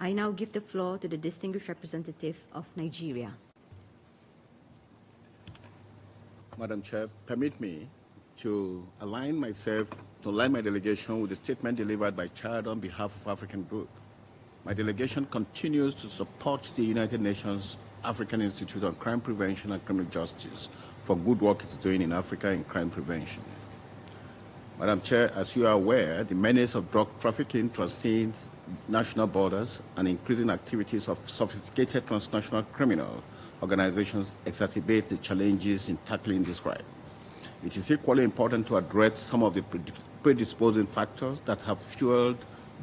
I now give the floor to the distinguished representative of Nigeria. Madam Chair, permit me to align my delegation with the statement delivered by Chad on behalf of African Group. My delegation continues to support the United Nations African Institute on Crime Prevention and Criminal Justice for good work it's doing in Africa in crime prevention. Madam Chair, as you are aware, the menace of drug trafficking transcends national borders, and increasing activities of sophisticated transnational criminal organizations exacerbates the challenges in tackling this crime. It is equally important to address some of the predisposing factors that have fueled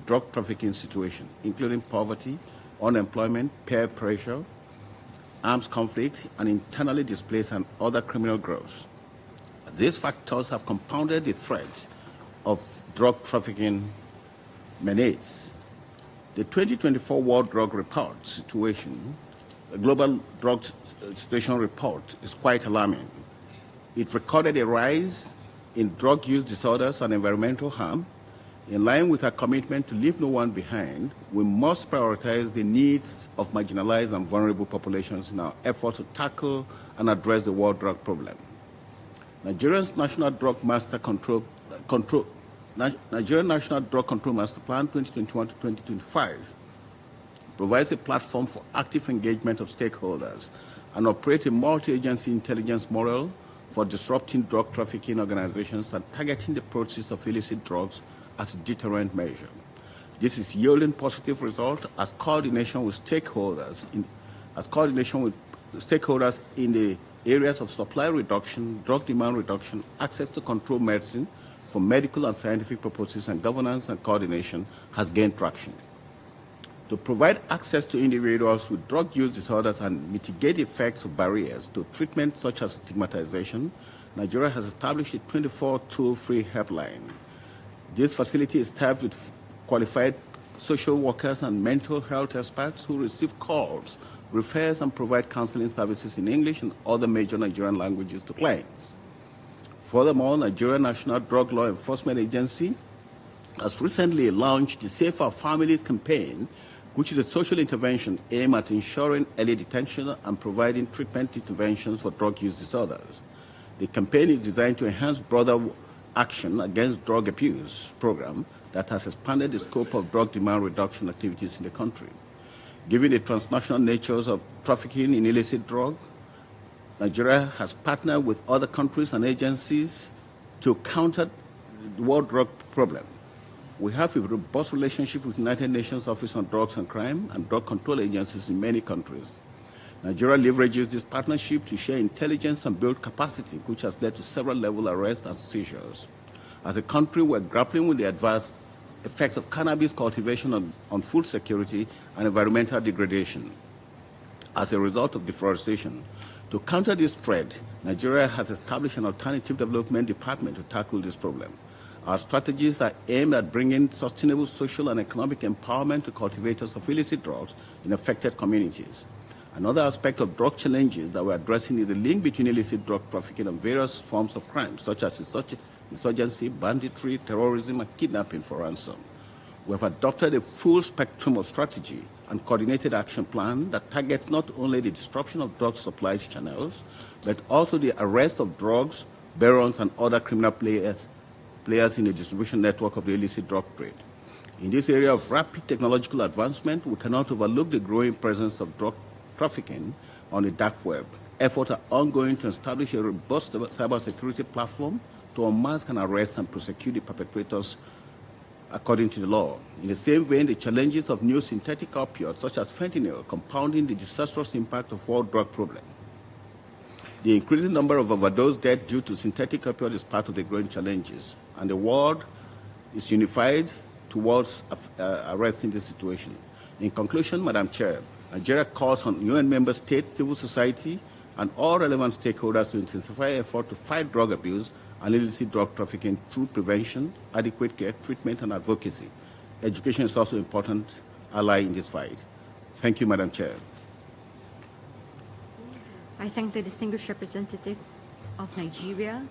drug trafficking situation, including poverty, unemployment, peer pressure, arms conflict, and internally displaced and other criminal growth. These factors have compounded the threat of drug trafficking menace. The 2024 World Drug Report situation, the Global Drug Situation Report, is quite alarming. It recorded a rise in drug use disorders and environmental harm. In line with our commitment to leave no one behind, we must prioritize the needs of marginalized and vulnerable populations in our efforts to tackle and address the world drug problem. Nigerian National Drug Control Master Plan 2021 to 2025 provides a platform for active engagement of stakeholders and operates a multi-agency intelligence model for disrupting drug trafficking organizations and targeting the purchase of illicit drugs as a deterrent measure. This is yielding positive results as coordination with stakeholders in the areas of supply reduction, drug demand reduction, access to controlled medicine for medical and scientific purposes, and governance and coordination has gained traction. To provide access to individuals with drug use disorders and mitigate the effects of barriers to treatment such as stigmatization, Nigeria has established a 24 toll-free helpline. This facility is staffed with qualified social workers and mental health experts who receive calls, refers, and provide counseling services in English and other major Nigerian languages to clients. Furthermore, Nigeria National Drug Law Enforcement Agency has recently launched the Safe Our Families campaign, which is a social intervention aimed at ensuring early detection and providing treatment interventions for drug use disorders. The campaign is designed to enhance broader action against drug abuse program that has expanded the scope of drug demand reduction activities in the country. Given the transnational natures of trafficking in illicit drugs, Nigeria has partnered with other countries and agencies to counter the world drug problem. We have a robust relationship with the United Nations Office on Drugs and Crime and drug control agencies in many countries. Nigeria leverages this partnership to share intelligence and build capacity, which has led to several level arrests and seizures. As a country, we're grappling with the adverse effects of cannabis cultivation on food security and environmental degradation as a result of deforestation. To counter this threat, Nigeria has established an alternative development department to tackle this problem. Our strategies are aimed at bringing sustainable social and economic empowerment to cultivators of illicit drugs in affected communities. Another aspect of drug challenges that we're addressing is the link between illicit drug trafficking and various forms of crime, such as insurgency, banditry, terrorism, and kidnapping for ransom. We have adopted a full spectrum of strategy and coordinated action plan that targets not only the disruption of drug supply channels, but also the arrest of drugs, barons, and other criminal players in the distribution network of the illicit drug trade. In this area of rapid technological advancement, we cannot overlook the growing presence of drug trafficking on the dark web. Efforts are ongoing to establish a robust cybersecurity platform to unmask and arrest and prosecute the perpetrators according to the law. In the same vein, the challenges of new synthetic opioids, such as fentanyl, compounding the disastrous impact of world drug problem. The increasing number of overdose deaths due to synthetic opioids is part of the growing challenges, and the world is unified towards arresting this situation. In conclusion, Madam Chair, Nigeria calls on UN member states, civil society, and all relevant stakeholders to intensify efforts to fight drug abuse and illicit drug trafficking through prevention, adequate care, treatment, and advocacy. Education is also an important ally in this fight. Thank you, Madam Chair. I thank the distinguished representative of Nigeria.